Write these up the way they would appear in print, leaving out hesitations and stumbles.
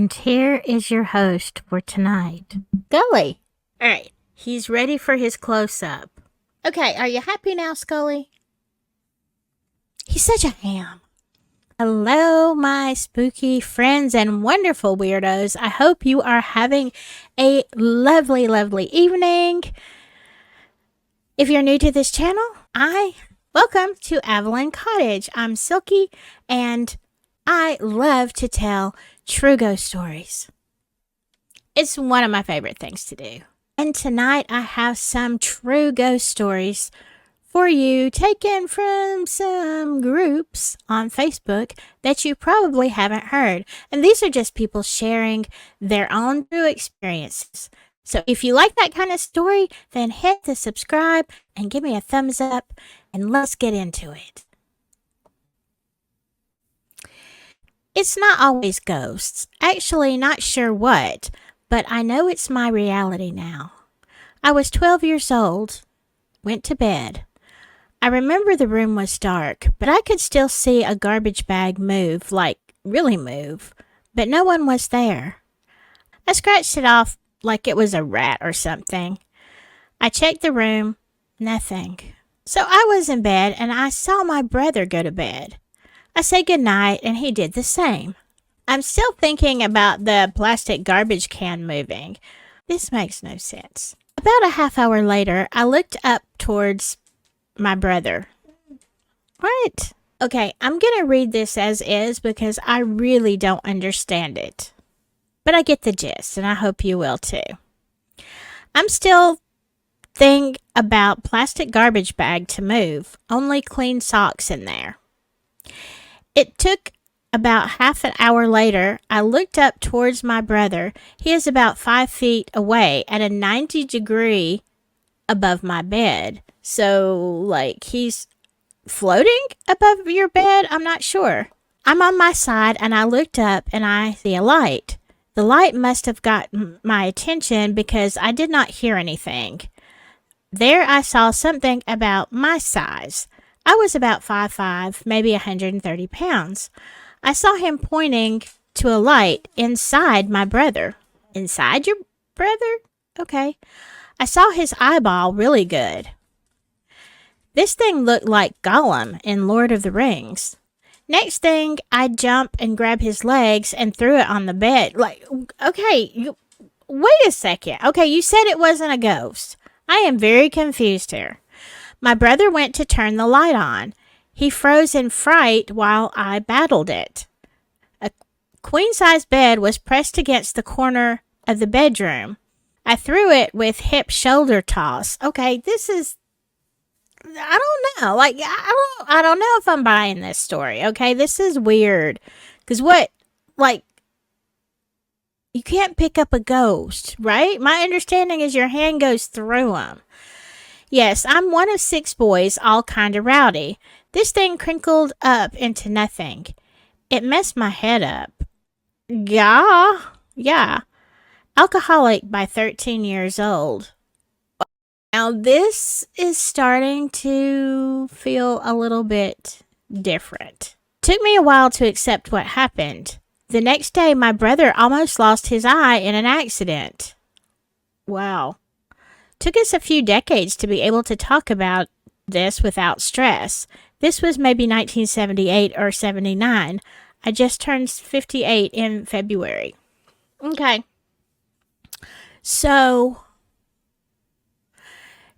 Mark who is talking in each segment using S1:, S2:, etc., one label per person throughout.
S1: And here is your host for tonight, Gully. All right, he's ready for his close-up. Okay, are you happy now, Scully? He's such a ham. Hello, my spooky friends and wonderful weirdos. I hope you are having a lovely, lovely evening. If you're new to this channel, welcome to Avalon Cottage. I'm Silky, and I love to tell true ghost stories. It's one of my favorite things to do. And tonight I have some true ghost stories for you taken from some groups on Facebook that you probably haven't heard. And these are just people sharing their own true experiences. So if you like that kind of story, then hit the subscribe and give me a thumbs up and let's get into it. It's not always ghosts. Actually, not sure what, but I know it's my reality now. I was 12 years old, went to bed. I remember the room was dark, but I could still see a garbage bag move, like really move, but no one was there. I scratched it off like it was a rat or something. I checked the room, nothing. So I was in bed and I saw my brother go to bed. I said goodnight, and he did the same. I'm still thinking about the plastic garbage can moving. This makes no sense. About a half hour later, I looked up towards my brother. What? Okay, I'm going to read this as is because I really don't understand it. But I get the gist, and I hope you will too. I'm still thinking about plastic garbage bag to move, only clean socks in there. It took about half an hour later. I looked up towards my brother. He is about 5 feet away at a 90-degree above my bed. So, like, he's floating above your bed? I'm not sure. I'm on my side, and I looked up, and I see a light. The light must have got my attention because I did not hear anything. There I saw something about my size. I was about 5'5", maybe 130 pounds. I saw him pointing to a light inside my brother. Inside your brother? Okay. I saw his eyeball really good. This thing looked like Gollum in Lord of the Rings. Next thing, I jumped and grabbed his legs and threw it on the bed. Like, okay, wait a second. Okay, you said it wasn't a ghost. I am very confused here. My brother went to turn the light on. He froze in fright while I battled it. A queen-size bed was pressed against the corner of the bedroom. I threw it with hip shoulder toss. Okay, this is, I don't know. Like, I don't know if I'm buying this story. Okay, this is weird. Because what, like, you can't pick up a ghost, right? My understanding is your hand goes through them. Yes, I'm one of 6 boys, all kind of rowdy. This thing crinkled up into nothing. It messed my head up. Yeah. Alcoholic by 13 years old. Now, this is starting to feel a little bit different. Took me a while to accept what happened. The next day, my brother almost lost his eye in an accident. Wow. Took us a few decades to be able to talk about this without stress. This was maybe 1978 or 79. I just turned 58 in February. Okay. So,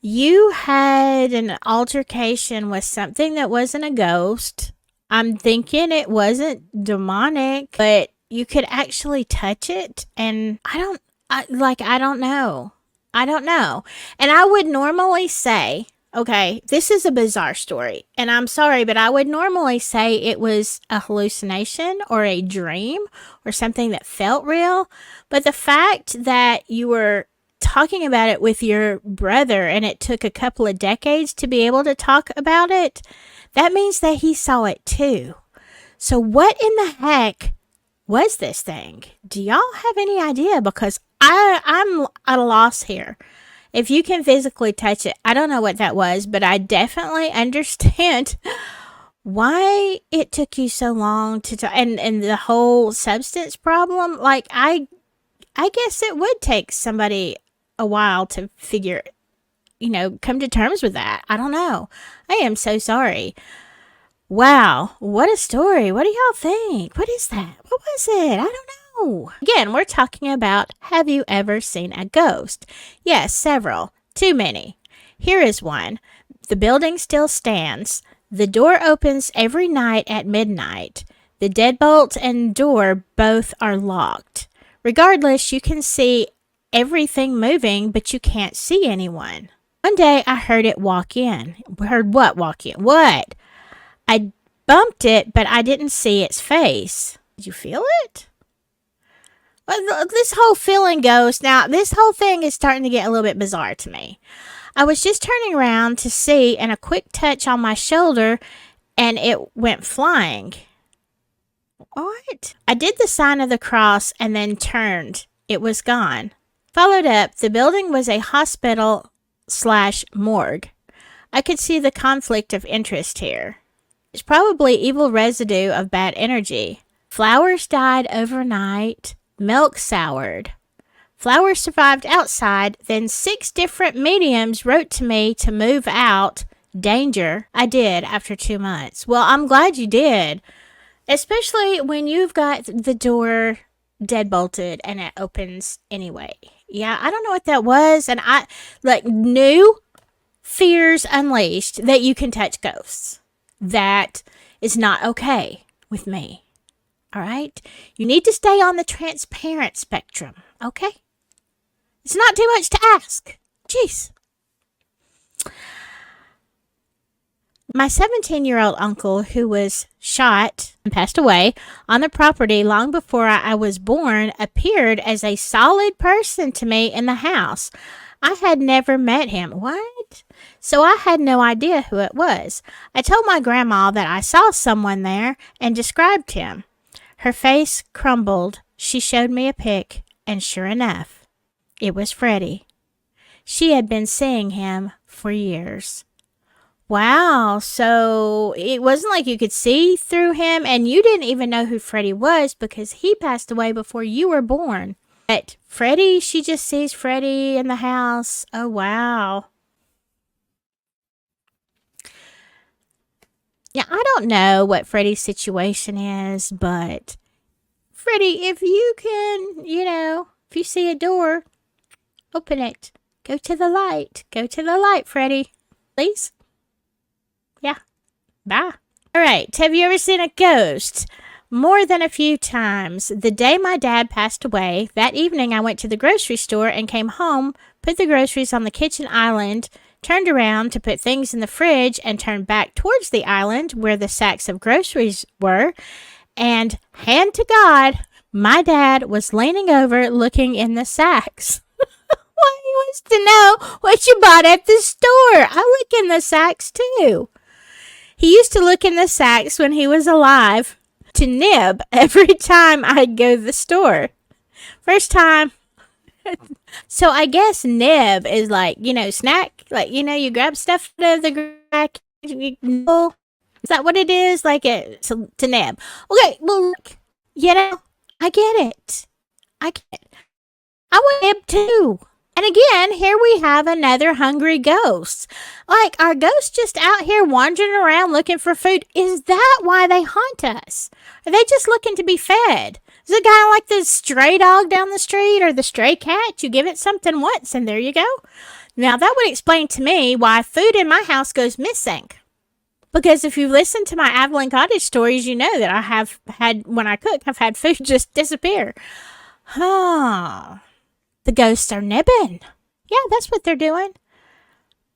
S1: you had an altercation with something that wasn't a ghost. I'm thinking it wasn't demonic, but you could actually touch it, and I don't know. And I would normally say, okay, this is a bizarre story, and I'm sorry, but I would normally say it was a hallucination or a dream or something that felt real. But the fact that you were talking about it with your brother and it took a couple of decades to be able to talk about it, that means that he saw it too. So what in the heck was this thing? Do y'all have any idea? Because I'm at a loss here. If you can physically touch it, I don't know what that was, but I definitely understand why it took you so long to and the whole substance problem. Like I guess it would take somebody a while to figure, come to terms with that. I don't know. I am so sorry. Wow, what a story. What do y'all think? What is that? What was it? I don't know. Again, we're talking about, have you ever seen a ghost? Yes, several. Too many. Here is one. The building still stands. The door opens every night at midnight. The deadbolt and door both are locked. Regardless, you can see everything moving, but you can't see anyone. One day I heard it walk in. Heard what walk in? What? I bumped it, but I didn't see its face. Did you feel it? Well, this whole feeling ghost. Now, this whole thing is starting to get a little bit bizarre to me. I was just turning around to see, and a quick touch on my shoulder, and it went flying. What? I did the sign of the cross and then turned. It was gone. Followed up, the building was a hospital/morgue. I could see the conflict of interest here. It's probably evil residue of bad energy. Flowers died overnight. Milk soured. Flowers survived outside. Then 6 different mediums wrote to me to move out. Danger. I did after 2 months. Well, I'm glad you did. Especially when you've got the door deadbolted and it opens anyway. Yeah, I don't know what that was. And new fears unleashed that you can touch ghosts. That is not okay with me. All right? You need to stay on the transparent spectrum, okay? It's not too much to ask. Jeez. My 17-year-old uncle, who was shot and passed away on the property long before I was born, appeared as a solid person to me in the house. I had never met him. What? So I had no idea who it was. I told my grandma that I saw someone there and described him. Her face crumbled. She showed me a pic, and sure enough, it was Freddie. She had been seeing him for years. Wow, so it wasn't like you could see through him, and you didn't even know who Freddie was because he passed away before you were born. But Freddie, she just sees Freddie in the house. Oh, wow. Yeah, I don't know what Freddie's situation is, but Freddie, if you can, if you see a door, open it. Go to the light. Go to the light, Freddie. Please. Yeah. Bye. All right. Have you ever seen a ghost? More than a few times. The day my dad passed away, that evening I went to the grocery store and came home, put the groceries on the kitchen island, turned around to put things in the fridge, and turned back towards the island where the sacks of groceries were. And hand to God, my dad was leaning over looking in the sacks. Well, he wants to know what you bought at the store. I look in the sacks too. He used to look in the sacks when he was alive to nib every time I'd go to the store. First time. So I guess nib is like, snack. Like, you grab stuff out of the rack. Is that what it is? Like to nib. Okay, well, look, I get it. I want nib too. And again, here we have another hungry ghost. Like, are ghosts just out here wandering around looking for food? Is that why they haunt us? Are they just looking to be fed? Is it kind of like the stray dog down the street or the stray cat? You give it something once and there you go. Now, that would explain to me why food in my house goes missing. Because if you've listened to my Avalon Cottage stories, you know that I have had, when I cook, I've had food just disappear. Huh. The ghosts are nibbing. Yeah, that's what they're doing.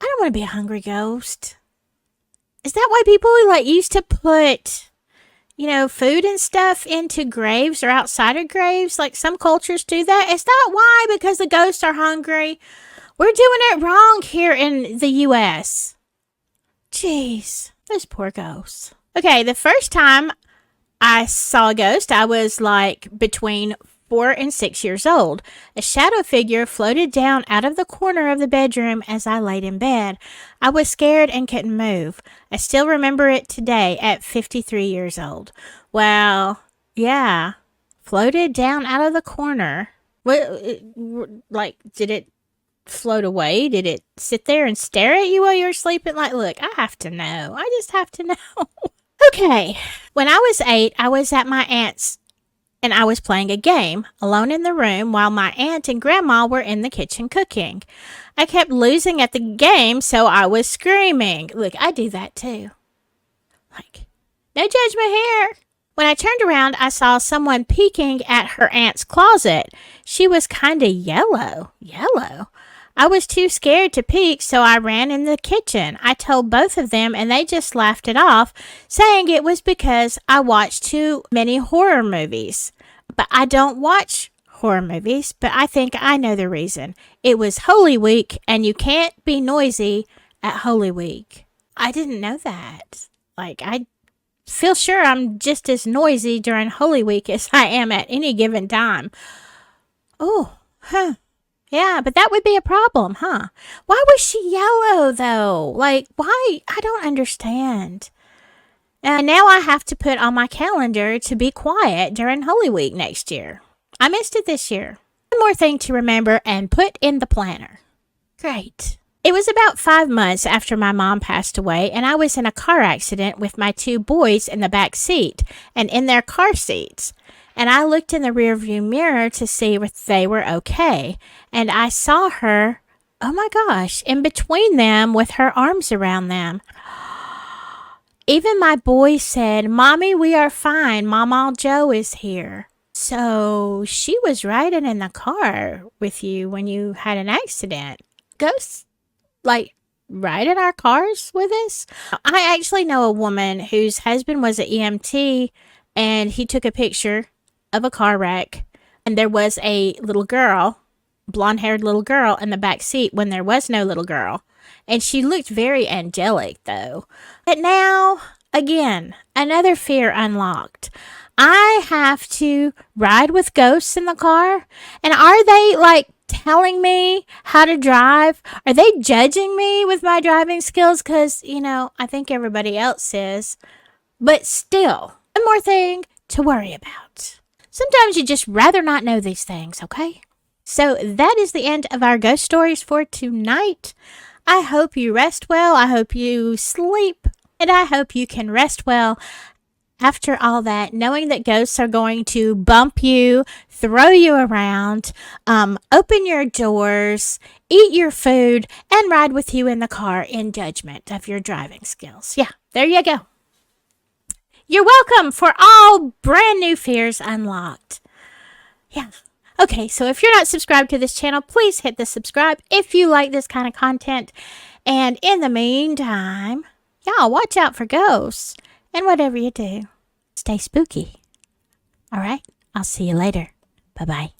S1: I don't want to be a hungry ghost. Is that why people used to put, food and stuff into graves or outside of graves? Like some cultures do that. Is that why? Because the ghosts are hungry? We're doing it wrong here in the U.S. Jeez, those poor ghosts. Okay, the first time I saw a ghost, I was between 4 and 6 years old. A shadow figure floated down out of the corner of the bedroom as I laid in bed. I was scared and couldn't move. I still remember it today at 53 years old. Well, yeah, floated down out of the corner. What, like, did it float away? Did it sit there and stare at you while you were sleeping? Like, look, I have to know. I just have to know. Okay. When I was 8, I was at my aunt's and I was playing a game alone in the room while my aunt and grandma were in the kitchen cooking. I kept losing at the game, so I was screaming. Look, I do that too. Like, no judgment here. When I turned around, I saw someone peeking at her aunt's closet. She was kind of yellow. Yellow. I was too scared to peek, so I ran in the kitchen. I told both of them, and they just laughed it off, saying it was because I watched too many horror movies. But I don't watch horror movies, but I think I know the reason. It was Holy Week, and you can't be noisy at Holy Week. I didn't know that. Like, I feel sure I'm just as noisy during Holy Week as I am at any given time. Oh, huh. Yeah, but that would be a problem, huh? Why was she yellow, though? Like, why? I don't understand. And now I have to put on my calendar to be quiet during Holy Week next year. I missed it this year. One more thing to remember and put in the planner. Great. It was about 5 months after my mom passed away, and I was in a car accident with my 2 boys in the back seat and in their car seats. And I looked in the rearview mirror to see if they were okay. And I saw her, oh my gosh, in between them with her arms around them. Even my boys said, "Mommy, we are fine. Mama Joe is here." So she was riding in the car with you when you had an accident. Ghosts, like, ride in our cars with us? I actually know a woman whose husband was an EMT, and he took a picture of a car wreck, and there was a little girl, blonde-haired little girl in the back seat when there was no little girl. And she looked very angelic, though. But now, again, another fear unlocked. I have to ride with ghosts in the car? And are they, like, telling me how to drive? Are they judging me with my driving skills? Because, I think everybody else is. But still, one more thing to worry about. Sometimes you just rather not know these things, okay? So that is the end of our ghost stories for tonight. I hope you rest well. I hope you sleep. And I hope you can rest well after all that, knowing that ghosts are going to bump you, throw you around, open your doors, eat your food, and ride with you in the car in judgment of your driving skills. Yeah, there you go. You're welcome for all brand new fears unlocked. Yeah. Okay, so if you're not subscribed to this channel, please hit the subscribe if you like this kind of content. And in the meantime, y'all watch out for ghosts. And whatever you do, stay spooky. All right, I'll see you later. Bye-bye.